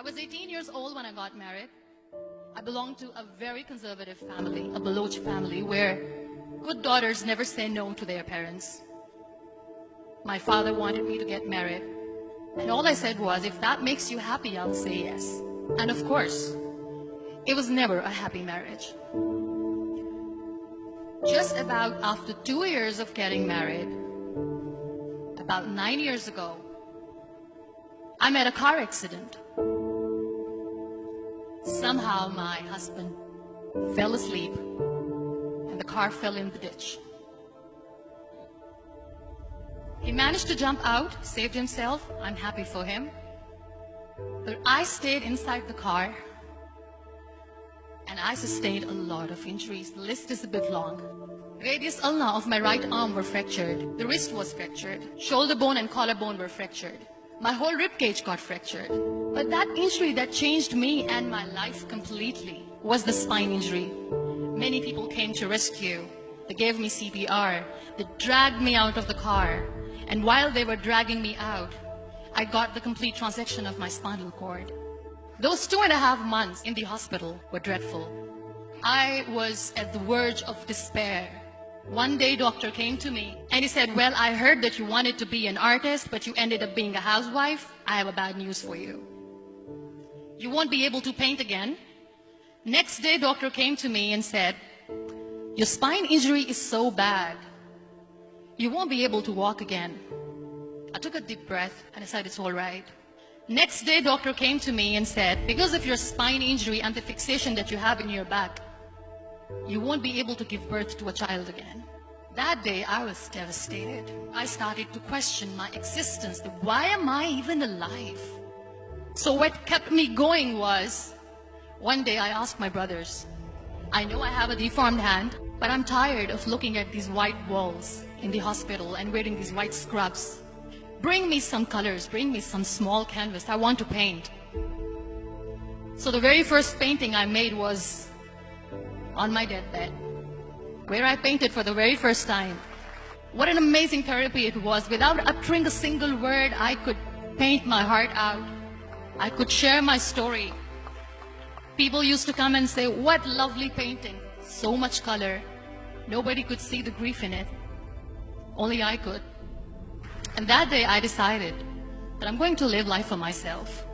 I was 18 years old when I got married. I belonged to a very conservative family, a Baloch family, where good daughters never say no to their parents. My father wanted me to get married, and all I said was, if that makes you happy, I'll say yes. And of course, it was never a happy marriage. Just about after 2 years of getting married, about 9 years ago, I met a car accident. Somehow my husband fell asleep and the car fell in the ditch. He managed to jump out, saved himself. I'm happy for him. But I stayed inside the car and I sustained a lot of injuries. The list is a bit long. Radius ulna of my right arm were fractured. The wrist was fractured. Shoulder bone and collarbone were fractured. My whole rib cage got fractured. But that injury that changed me and my life completely was the spine injury. Many people came to rescue. They gave me CPR. They dragged me out of the car. And while they were dragging me out, I got the complete transection of my spinal cord. Those 2.5 months in the hospital were dreadful. I was at the verge of despair. One day, doctor came to me and he said, well, I heard that you wanted to be an artist, but you ended up being a housewife. I have a bad news for you. You won't be able to paint again. Next day, doctor came to me and said, your spine injury is so bad, you won't be able to walk again. I took a deep breath and I said, it's all right. Next day, doctor came to me and said, because of your spine injury and the fixation that you have in your back, you won't be able to give birth to a child again. That day, I was devastated. I started to question my existence. Why am I even alive? So what kept me going was, one day I asked my brothers, I know I have a deformed hand, but I'm tired of looking at these white walls in the hospital and wearing these white scrubs. Bring me some colors, bring me some small canvas. I want to paint. So the very first painting I made was on my deathbed, where I painted for the very first time. What an amazing therapy it was. Without uttering a single word, I could paint my heart out. I could share my story. People used to come and say, what lovely painting. So much color. Nobody could see the grief in it. Only I could. And that day I decided that I'm going to live life for myself.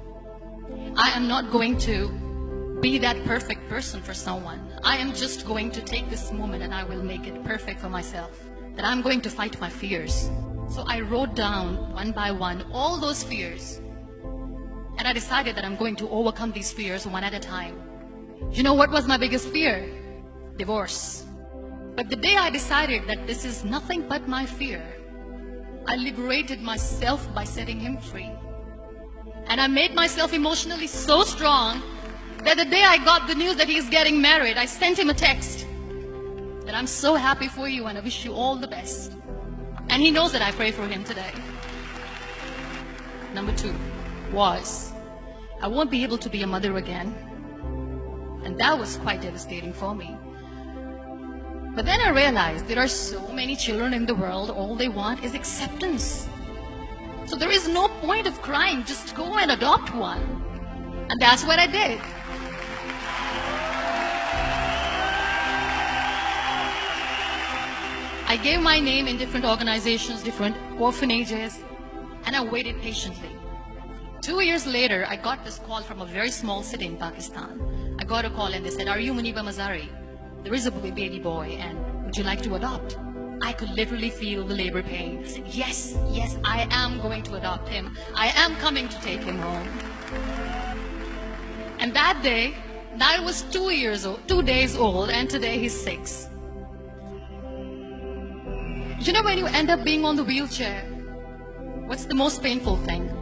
I am not going to be that perfect person for someone. I am just going to take this moment and I will make it perfect for myself. That I'm going to fight my fears. So I wrote down one by one all those fears. And I decided that I'm going to overcome these fears one at a time. You know what was my biggest fear? Divorce. But the day I decided that this is nothing but my fear, I liberated myself by setting him free. And I made myself emotionally so strong that the day I got the news that he's getting married, I sent him a text that I'm so happy for you and I wish you all the best. And he knows that I pray for him today. Number 2 was, I won't be able to be a mother again. And that was quite devastating for me. But then I realized there are so many children in the world, all they want is acceptance. So there is no point of crying, just go and adopt one. And that's what I did. I gave my name in different organizations, different orphanages, and I waited patiently. 2 years later, I got this call from a very small city in Pakistan. I got a call and they said, are you Muniba Mazari? There is a baby boy and would you like to adopt? I could literally feel the labor pain. I said, yes, yes, I am going to adopt him. I am coming to take him home. And that day, I was 2 days old, and today he's 6. You know, when you end up being on the wheelchair, what's the most painful thing?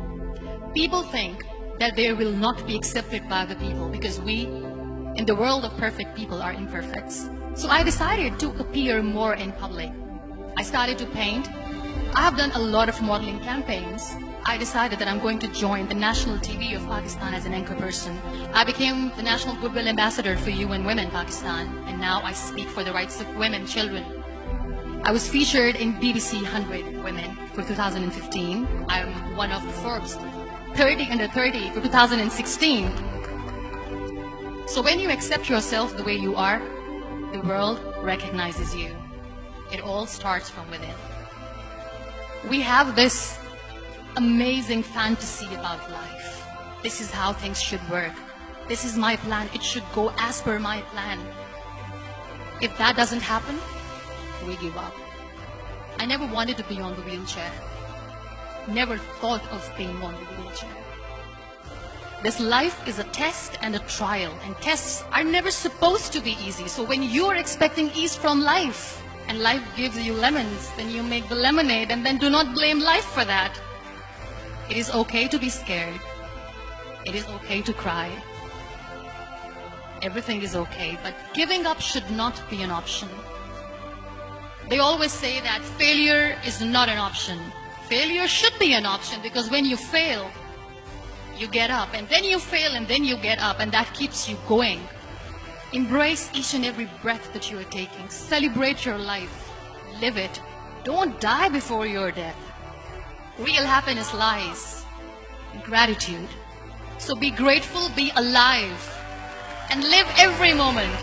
People think that they will not be accepted by the people because we, in the world of perfect people, are imperfects. So I decided to appear more in public. I started to paint. I have done a lot of modeling campaigns. I decided that I'm going to join the national TV of Pakistan as an anchor person. I became the National Goodwill Ambassador for UN Women Pakistan, and now I speak for the rights of women, children. I was featured in BBC 100 Women for 2015. I'm one of the Forbes 30 under 30 for 2016. So when you accept yourself the way you are, the world recognizes you. It all starts from within. We have this amazing fantasy about life. This is how things should work. This is my plan. It should go as per my plan. If that doesn't happen, we give up. I never wanted to be on the wheelchair. Never thought of being on the wheelchair. This life is a test and a trial, and tests are never supposed to be easy. So when you are expecting ease from life, and life gives you lemons, then you make the lemonade, and then do not blame life for that. It is okay to be scared. It is okay to cry. Everything is okay, but giving up should not be an option. They always say that failure is not an option. Failure should be an option, because when you fail, you get up, and then you fail, and then you get up, and that keeps you going. Embrace each and every breath that you are taking. Celebrate your life. Live it. Don't die before your death. Real happiness lies in gratitude. So be grateful, be alive, and live every moment.